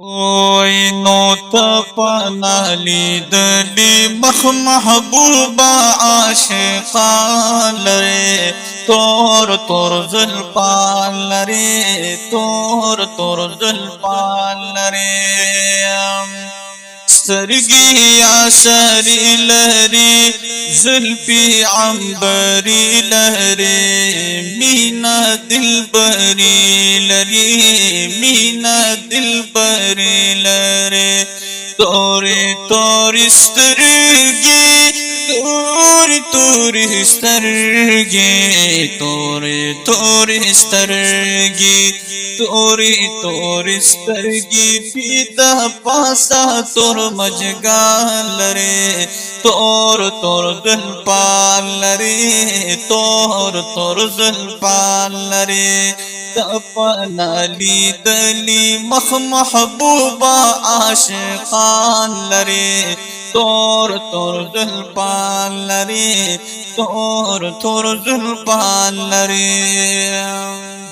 اوی نو تپنا لیدلی مخ محبوبا عاشقان لري تور تور زلفان لري تور تور زلفان لري سترگی یا سری لہری زلفی عنبری لہری مینا دل بری لری مینا دل بری لری توری توری سترگی توری توری سترگی توری توری سترگی توری توری سترگی پیدا پاسا تور مجگان لري تور تور زلفان لري تور تور زلفان لري تپنا لیدلی مخ محبوبا عاشقان لري تور تور زلفان لري تور تور زلفان لري